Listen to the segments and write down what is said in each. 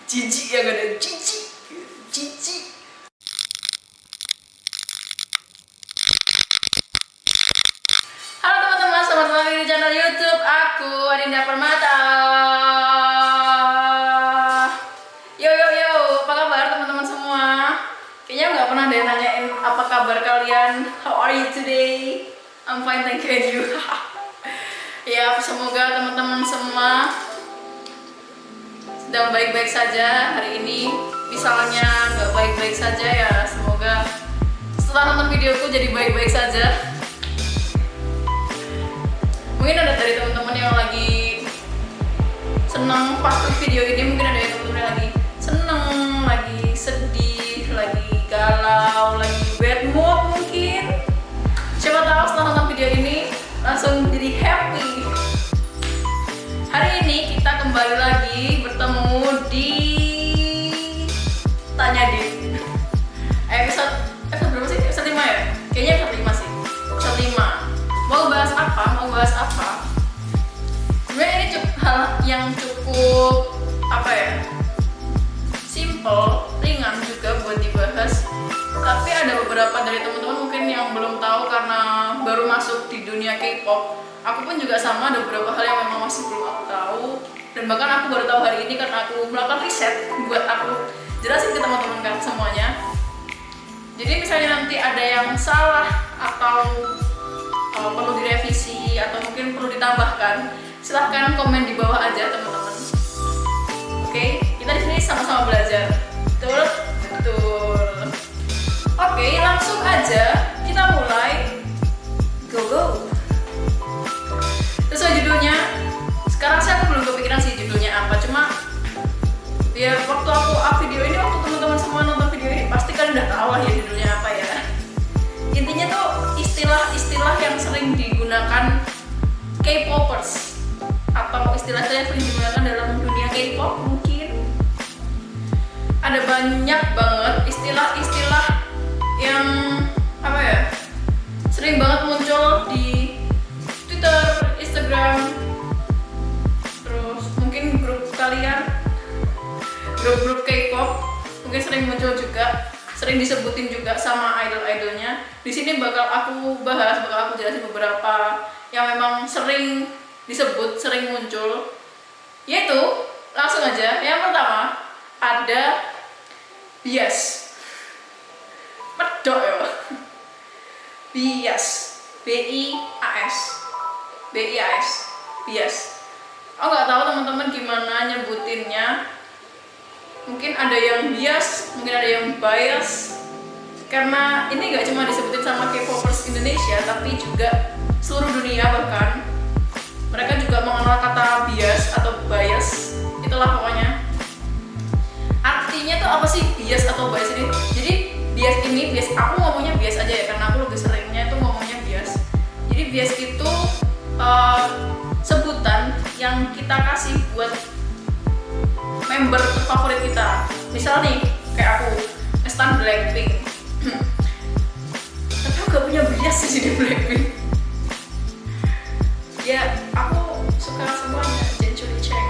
Cici yang ada cici. Halo teman-teman, selamat datang di channel YouTube aku, Adinda Permata. Yo, apa kabar teman-teman semua? Kayaknya nggak pernah deh nanyain apa kabar kalian. How are you today? I'm fine, thank you and you. Ya, semoga teman-teman semua sedang baik-baik saja hari ini. Misalnya nggak baik-baik saja ya, semoga setelah nonton videoku jadi baik-baik saja. Mungkin ada dari teman-teman yang lagi seneng pas video ini, mungkin ada yang teman-teman yang lagi seneng, lagi sedih, lagi galau, lagi bad mood mungkin. Siapa tahu setelah nonton video ini langsung jadi happy. Hari ini kita kembali lagi bertemu di Tanya Dit. Episode berapa sih? Episode 5 ya? Kayaknya episode 5 sih. Episode 5. Mau bahas apa? Sebenarnya ini hal yang cukup simple, ringan juga buat dibahas. Tapi ada beberapa dari teman-teman mungkin yang belum tahu karena baru masuk di dunia K-pop. Aku pun juga sama, ada beberapa hal yang memang masih belum aku tahu. Dan bahkan aku baru tahu hari ini karena aku melakukan riset buat aku jelasin ke teman-teman kan semuanya. Jadi misalnya nanti ada yang salah atau perlu direvisi atau mungkin perlu ditambahkan, silahkan komen di bawah aja teman-teman. Oke, kita di sini sama-sama belajar. Betul. Oke, langsung aja kita mulai. Go. Sesuai judulnya. Sekarang sih aku belum kepikiran sih judulnya apa, cuma ya waktu aku video ini, waktu teman-teman semua nonton video ini pasti kan udah tahu lah ya judulnya apa ya. Intinya tuh istilah-istilah yang sering digunakan K-popers atau istilah-istilah yang sering digunakan dalam dunia K-pop. Mungkin ada banyak banget istilah-istilah yang sering banget muncul di Twitter, Instagram, terus mungkin grup kalian, grup K-pop mungkin sering muncul juga, sering disebutin juga sama idol-idolnya. Di sini bakal aku jelasin beberapa yang memang sering disebut, sering muncul. Yaitu langsung aja, yang pertama ada bias. Medok ya. Bias. Bias. Aku nggak tahu teman-teman gimana nyebutinnya. Mungkin ada yang bias, mungkin ada yang bias. Karena ini nggak cuma disebutin sama K-popers Indonesia, tapi juga seluruh dunia bahkan. Mereka juga mengenal kata bias atau bias. Itulah pokoknya. Artinya tuh apa sih bias atau bias ini? Jadi bias aku ngomongnya bias aja ya, karena aku lebih seringnya tuh ngomongnya bias. Jadi bias itu sebutan yang kita kasih buat member favorit kita. Misal nih kayak aku stan Blackpink. Tapi aku gak punya bias sih di Blackpink. Ya aku suka semuanya, Jenchuli Cheng.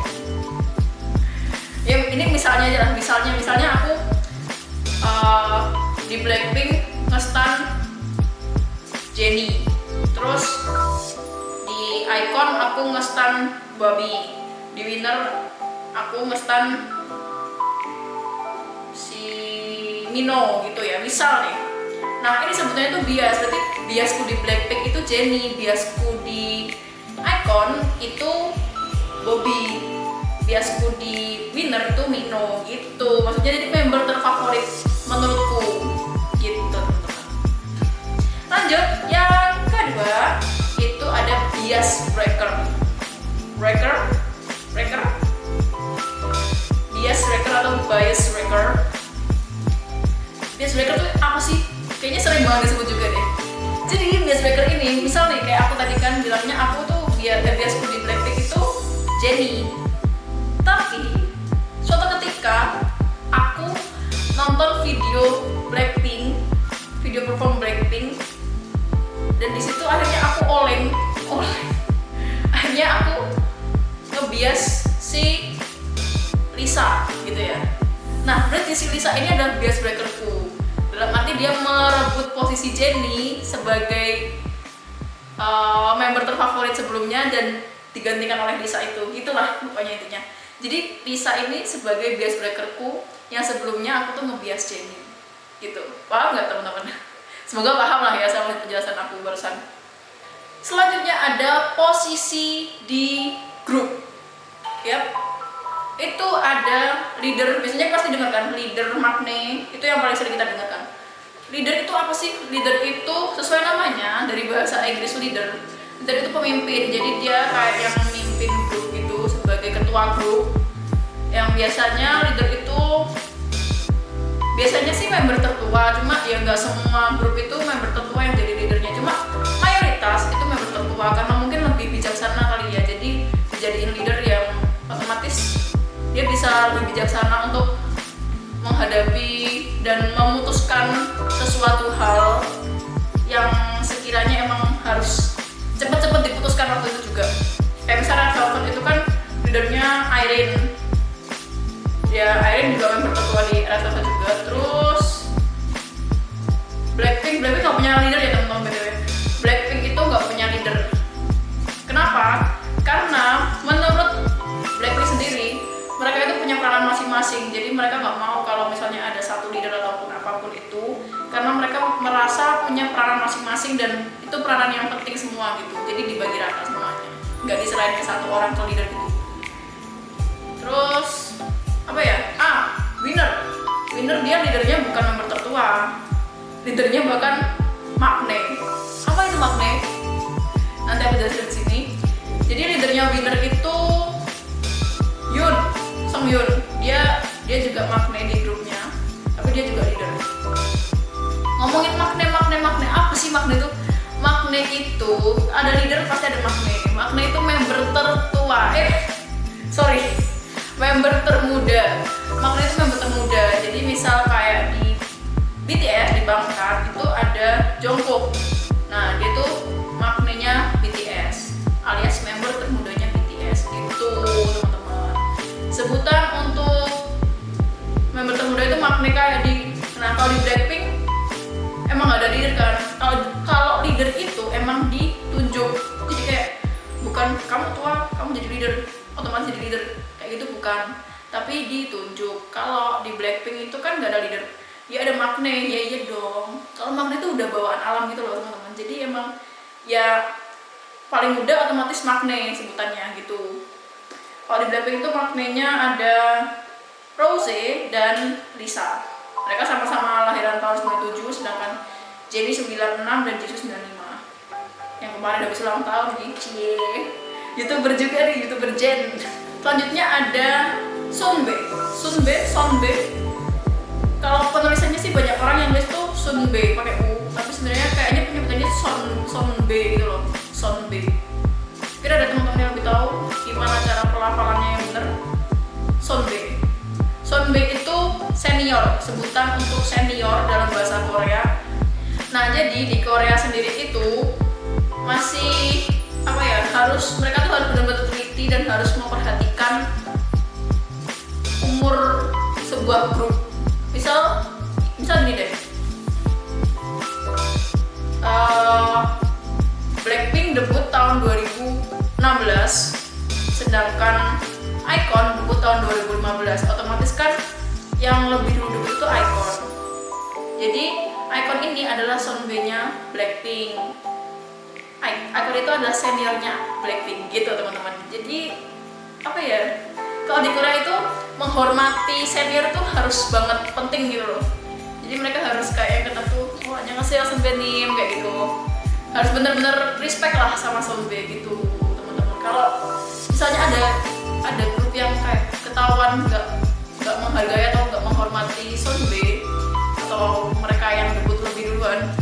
Ya ini misalnya aja lah, misalnya aku di Blackpink ngestan Jennie, terus di Icon aku ngestan Bobby, di Winner aku ngestan si Mino gitu ya, misal nih. Nah ini sebetulnya itu bias, berarti biasku di Blackpink itu Jennie, biasku di Icon itu Bobby, biasku di Winner itu Mino gitu. Maksudnya jadi member terfavorit menurutku gitu teman-teman. Lanjut, yang kedua itu ada bias breaker. Bias breaker atau bias breaker. Bias breaker tuh apa sih? Kayaknya sering banget disebut juga deh. Jadi bias breaker ini, misal nih kayak aku tadi kan bilangnya aku tuh biasku di Blackpink itu Jennie. Tapi suatu ketika aku nonton video Blackpink, video perform Blackpink, dan di situ akhirnya aku oleng. Akhirnya aku ngebias si Lisa gitu ya. Nah berarti si Lisa ini adalah bias breakerku, dalam arti dia merebut posisi Jennie sebagai member terfavorit sebelumnya dan digantikan oleh Lisa itu, gitulah pokoknya intinya. Jadi Lisa ini sebagai bias breakerku yang sebelumnya aku tuh ngebias Jennie gitu. Paham nggak teman-teman? Semoga paham lah ya sama penjelasan aku barusan. Selanjutnya ada posisi di grup. Yap. Itu ada leader, biasanya pasti dengarkan leader Magne, itu yang paling sering kita dengarkan. Leader itu apa sih? Leader itu sesuai namanya dari bahasa Inggris leader. Leader itu pemimpin, jadi dia kayak yang memimpin grup gitu sebagai ketua grup. Yang biasanya leader itu biasanya sih member tertua, cuma ya nggak semua grup itu member tertua yang jadi leadernya, cuma mayoritas itu member tertua karena mungkin lebih bijaksana kali ya. Jadi dijadiin leader yang otomatis dia bisa lebih bijaksana untuk menghadapi dan memutuskan sesuatu hal yang sekiranya emang harus cepet-cepet diputuskan waktu itu juga. Kayak misalnya Velvet itu kan leadernya Irene, ya Irene juga member tertua di Red Velvet juga. Terus Blackpink nggak punya leader ya teman-teman btw. Blackpink itu nggak punya leader. Kenapa? Karena menurut Blackpink sendiri mereka itu punya peranan masing-masing, jadi mereka nggak mau kalau misalnya ada satu leader ataupun apapun itu, karena mereka merasa punya peranan masing-masing dan itu peranan yang penting semua gitu, jadi dibagi rata semuanya, nggak diserahin ke satu orang ke leader gitu. Terus apa ya? Winner dia leadernya bukan member tertua, leadernya bahkan Magne. Apa itu Magne? Nanti aku jelasin di sini. Jadi leadernya Winner itu Songyun, dia juga Magne di grupnya, tapi dia juga leader. Ngomongin Magne, apa sih Magne itu? Magne itu ada leader pasti ada Magne. Magne itu member tertua, member termuda. Magne itu member termuda. Jadi misal kayak di BTS di Bangtan itu ada Jungkook. Nah dia tuh Magne-nya BTS, alias member termudanya BTS gitu teman-teman. Sebutan untuk member termuda itu Magne kayak di, nah kalau di Blackpink emang gak ada leader kan. Kalau leader itu emang ditunjuk, jadi kayak bukan kamu tua kamu jadi leader otomatis jadi leader kayak gitu, bukan, tapi ditunjuk. Kalau di Blackpink itu kan gak ada leader, ya ada Magne, ya iya dong. Kalau Magne itu udah bawaan alam gitu loh teman-teman, jadi emang ya paling muda otomatis Magne sebutannya gitu. Kalau di Blackpink itu Magne-nya ada Rose dan Lisa. Mereka sama-sama lahiran tahun 97, sedangkan Jennie 96 dan Jisoo 95. Yang kemarin habis ulang tahun nih, cie. YouTuber juga nih, YouTuber Jen. Selanjutnya ada Sunbe. Kalau penulisannya sih banyak orang yang nulis tuh Sunbe pakai U, tapi sebenarnya kayaknya penyebutannya Sonbe gitu loh, Sonbe. Kira ada teman-teman yang lebih tahu gimana cara pelafalannya yang benar? Sonbe itu senior, sebutan untuk senior dalam bahasa Korea. Nah jadi di Korea sendiri itu masih apa ya, mereka tuh harus benar-benar teliti dan harus memperhatikan umur sebuah grup. Misal gini deh, Blackpink debut tahun 2016, sedangkan iKON debut tahun 2015. Otomatis kan yang lebih dulu debut itu iKON. Jadi iKON ini adalah Sonbe-nya Blackpink. iKON itu adalah seniornya Blackpink gitu teman-teman. Jadi apa ya, kalau di Korea itu menghormati senior itu harus banget penting gitu loh. Jadi mereka harus kayak kata tuh, annyeonghaseyo 선배님 kayak gitu. Harus bener-bener respect lah sama Sonbe gitu teman-teman. Kalau misalnya ada grup yang kayak ketahuan nggak menghargai atau nggak menghormati Sonbe, atau mereka yang debut lebih duluan,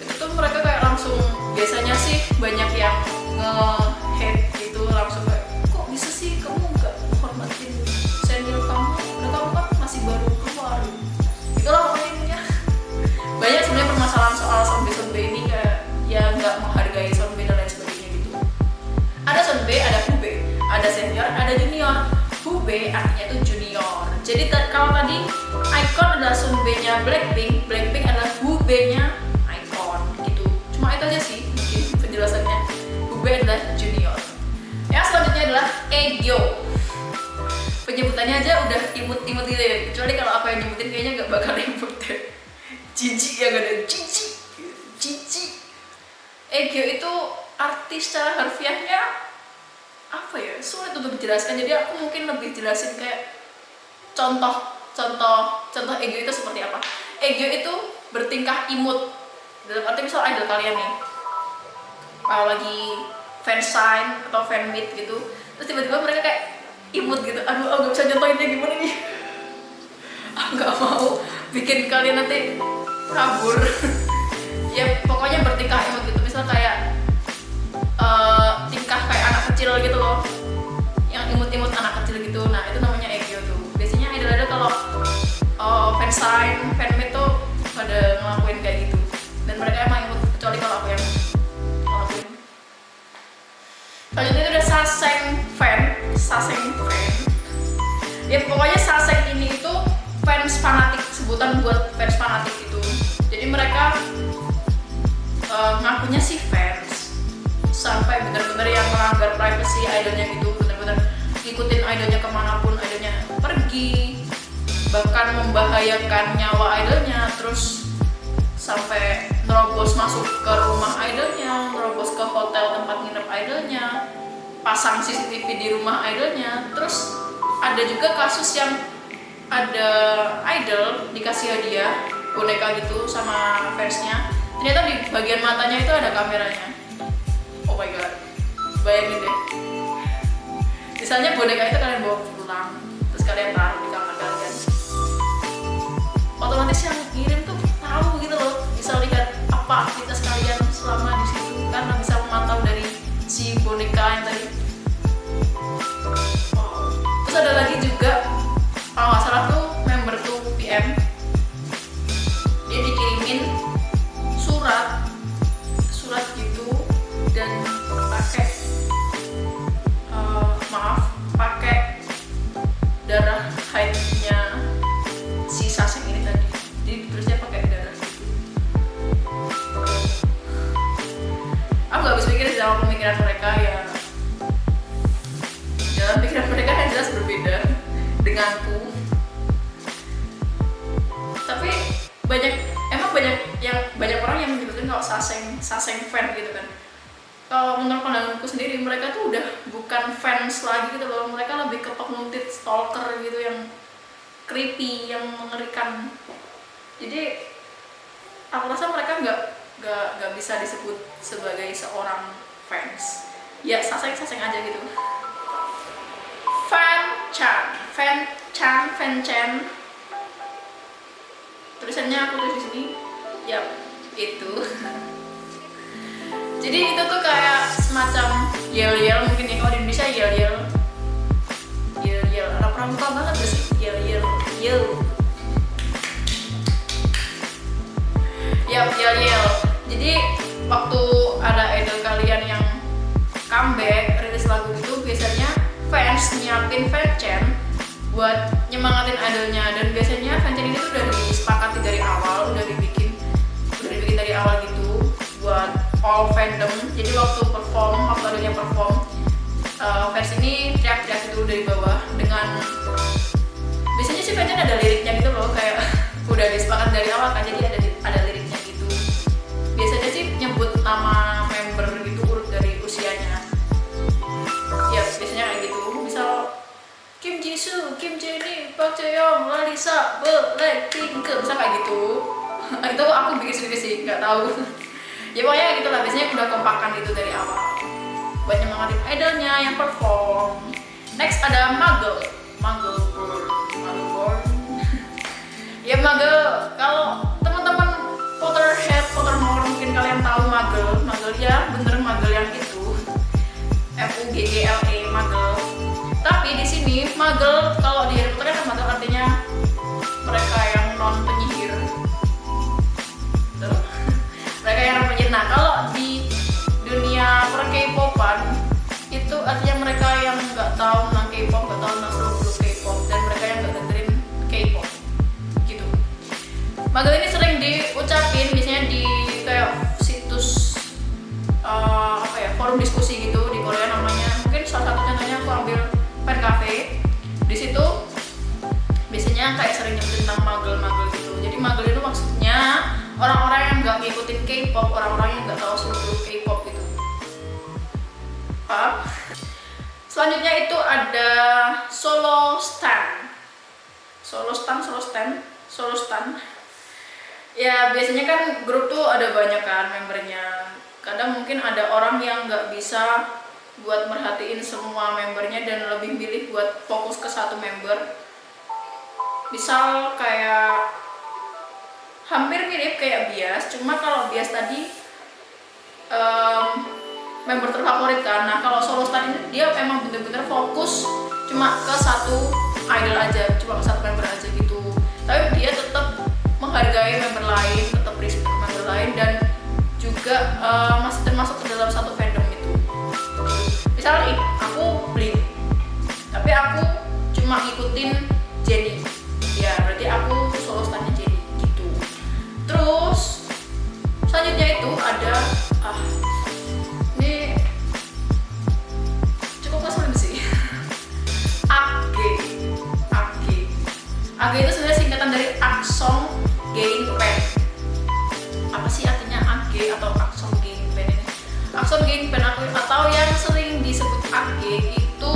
itu tuh mereka kayak langsung, biasanya sih banyak yang nge-hate gitu, langsung kayak kok bisa sih kamu nggak menghormatin senior kamu, udah kamu kan masih baru keluar. Itulah pokoknya banyak sebenarnya permasalahan soal Sonbe ini, kayak ya nggak menghargai Sonbe dan lain sebagainya gitu. Ada Sonbe, ada Hube, ada senior, ada junior. Hube artinya itu junior. Jadi kalau tadi iKON adalah Sunbae-nya Blackpink, Blackpink adalah Woobae-nya iKON gitu. Cuma itu aja sih mungkin penjelasannya. Woobae adalah junior. Yang selanjutnya adalah Aegyo. Penyebutannya aja udah imut-imut gitu ya. Kecuali kalau apa yang nyebutin kayaknya nggak bakal imut deh. Jijik ya, gak ada jijik. Aegyo itu artis secara harfiahnya apa ya, sulit untuk dijelaskan. Jadi aku mungkin lebih jelasin kayak contoh Aegyo itu seperti apa. Aegyo itu bertingkah imut. Dalam arti misal idol kalian nih kalau lagi fansign atau fan meet gitu, terus tiba-tiba mereka kayak imut gitu. Aduh, aku gak bisa nyontohinnya gimana nih. Aku gak mau bikin kalian nanti kabur. Ya pokoknya bertingkah imut gitu. Misal kayak tingkah kayak anak kecil gitu loh, yang imut-imut anak kecil gitu. Nah itu namanya Aegyo tuh. Biasanya idol-idol kalau fansign, fan meet tuh pada ngelakuin kayak gitu. Dan mereka emang imut, kecuali kalau aku yang ngelakuin. Selanjutnya itu ada Saseng fan. Ya pokoknya Saseng ini itu fans fanatik, sebutan buat fans fanatik gitu. Jadi mereka ngakunya sih fans, sampai bener-bener yang melanggar privacy idolnya gitu, bener-bener ngikutin idolnya kemanapun idolnya pergi, bahkan membahayakan nyawa idolnya, terus sampai nerobos masuk ke rumah idolnya, nerobos ke hotel tempat nginep idolnya, pasang CCTV di rumah idolnya. Terus ada juga kasus yang ada idol dikasih hadiah boneka gitu sama fansnya, ternyata di bagian matanya itu ada kameranya. Oh my god, bayangin deh, misalnya boneka itu kalian bawa pulang, terus kalian taruh di kamar kalian, otomatis yang ngirim tuh tahu gitu loh, bisa lihat apa aktivitas kalian selama di situ karena bisa memantau dari si boneka yang tadi. Terus ada lagi juga, kalau nggak salah tuh member tuh PM, dia dikirimin surat gitu dan pakai darah haidnya si Saseng ini tadi. Jadi tulisnya pakai darah gitu. Aku gak bisa mikir dalam pemikiran mereka ya. Dalam pikiran mereka yang jelas berbeda denganku. Tapi banyak orang yang menyebutkan kalau Saseng fan gitu kan. Kalau menurut pandanganku sendiri, mereka tuh udah bukan fans lagi gitu loh. Mereka lebih ke penguntit, stalker gitu, yang creepy, yang mengerikan. Jadi aku rasa mereka nggak bisa disebut sebagai seorang fans. Ya Saseng aja gitu. Fanchan. Tulisannya aku tulis di sini. Yap, itu. Jadi itu tuh kayak semacam yel-yel, mungkin ya kalau di Indonesia yel-yel. Anak pramuka banget gak sih? Yel. Yel. Jadi waktu ada idol kalian yang comeback, rilis lagu itu, biasanya fans nyiapin fanchan buat nyemangatin idolnya. Dan biasanya fanchan ini tuh udah disepakati dari awal, udah dibikin dari awal gitu buat all fandom. Jadi waktu idolnya perform, fans ini teriak-teriak itu dari bawah dengan, biasanya sih fanchan ada liriknya gitu loh, kayak udah disepakati dari awal kan, jadi ada liriknya gitu. Biasanya sih nyebut nama member gitu, urut dari usianya. Ya biasanya kayak gitu. Misal Kim Jisoo, Kim Jennie, Park Chaeyoung, Lalisa, Blackpink, misal kayak gitu. Itu aku bikin sendiri sih, nggak tahu. Ya pokoknya gitu lah, biasanya udah kompakan gitu dari awal buat nyemangatin idolnya yang perform. Next ada Muggle Born. Ya Muggle, kalau teman-teman Pottermore mungkin kalian tahu Muggle ya, bener Muggle yang itu MUGGLE Muggle. Tapi di sini Muggle, kalau di Harry Potter kan Muggle artinya mereka yang non penyihir. Mereka yang non penyihir. Nah kalau di dunia per K-popan itu artinya mereka yang nggak tahu tentang K-pop, nggak tahu tentang seluruh K-pop, dan mereka yang nggak dengerin Magel ini sering diucapin biasanya di kayak situs forum diskusi gitu di Korea namanya. Mungkin salah satu contohnya aku ambil Pen Cafe. Di situ biasanya kayak sering nyebutin tentang magel-magel gitu. Jadi magel itu maksudnya orang-orang yang nggak ngikutin K-pop, orang-orang yang nggak tahu seluk-beluk K-pop gitu. Paham? Selanjutnya itu ada solo stan. Solo stan. Ya biasanya kan grup tuh ada banyak kan membernya. Kadang mungkin ada orang yang nggak bisa buat merhatiin semua membernya dan lebih milih buat fokus ke satu member. Misal kayak hampir mirip kayak Bias, cuma kalau Bias tadi member terfavorit kan. Nah kalau solo stan ini dia emang bener-bener fokus cuma ke satu idol aja, cuma ke satu member aja gitu. Tapi dia tetap menghargai member lain, tetap respect ke member lain, dan juga masih termasuk ke dalam satu fandom itu. Misalnya aku Blink, tapi aku cuma ngikutin Jennie, ya berarti aku solo stannya Jennie gitu. Terus selanjutnya itu ada ini cukup kesulitan sih. AG itu sebenarnya singkatan dari Aksong Gain Pen. Apa sih artinya AG atau Aksong Gain Pen ini? Aksong Gain Pen atau yang sering disebut AG itu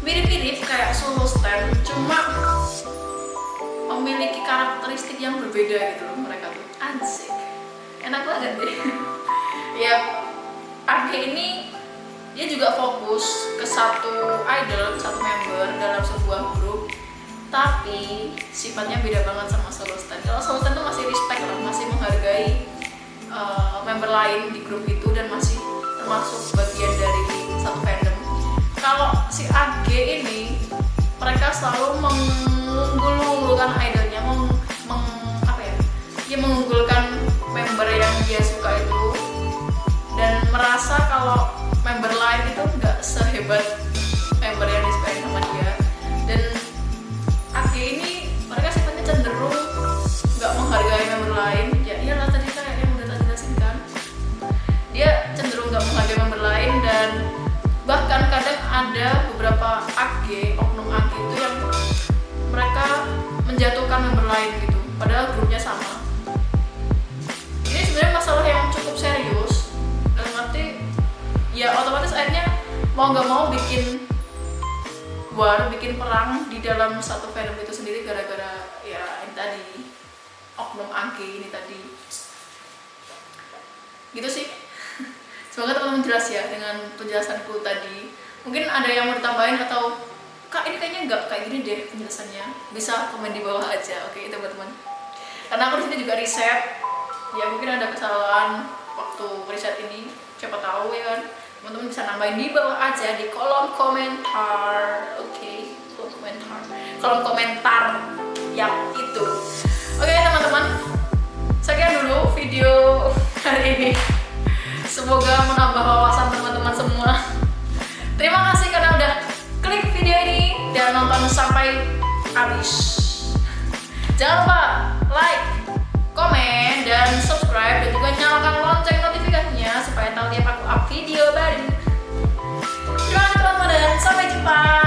mirip-mirip kayak solo stan, cuma memiliki karakteristik yang berbeda gitu loh mereka tuh. Asik, enak banget deh. Ya AG ini dia juga fokus ke satu idol, satu member dalam sebuah grup, tapi sifatnya beda banget sama solo stan. Kalau solo stan tuh masih respect lah, masih menghargai member lain di grup itu dan masih termasuk bagian dari satu fandom. Kalau si AG ini mereka selalu mengunggulkan idolnya, mengunggulkan member yang dia suka itu, dan merasa kalau member lain itu nggak sehebat member yang disukai sama dia. Dan AG ini mereka sifatnya cenderung nggak menghargai member lain. Ya iyalah, tadi kayak yang udah tadi jelasin kan, dia cenderung nggak menghargai member lain, dan bahkan kadang ada beberapa AG, oknum AG itu yang mereka menjatuhkan member lain gitu, padahal grupnya sama. Ini sebenarnya masalah yang cukup serius, dalam arti ya otomatis akhirnya mau nggak mau bikin perang di dalam satu fandom itu sendiri gara-gara ya ini tadi, oknum AG ini tadi. Gitu sih. Semoga teman-teman jelas ya dengan penjelasanku tadi. Mungkin ada yang mau ditambahin atau Kak ini kayaknya nggak kayak gini deh penjelasannya, bisa komen di bawah aja. Oke teman-teman, karena aku di sini juga riset ya, mungkin ada kesalahan waktu riset ini, siapa tahu ya kan. Teman-teman bisa nambahin di bawah aja di kolom komentar. Oke, kolom komentar yang itu. Oke teman-teman, sekian dulu video hari ini. Semoga menambah wawasan teman-teman semua. Terima kasih karena udah klik video ini dan nonton sampai habis. Jangan lupa like, komen, dan subscribe, dan juga nyalakan lonceng notifikasinya supaya tahu tiap aku up video baru. Terima kasih teman-teman dan sampai jumpa.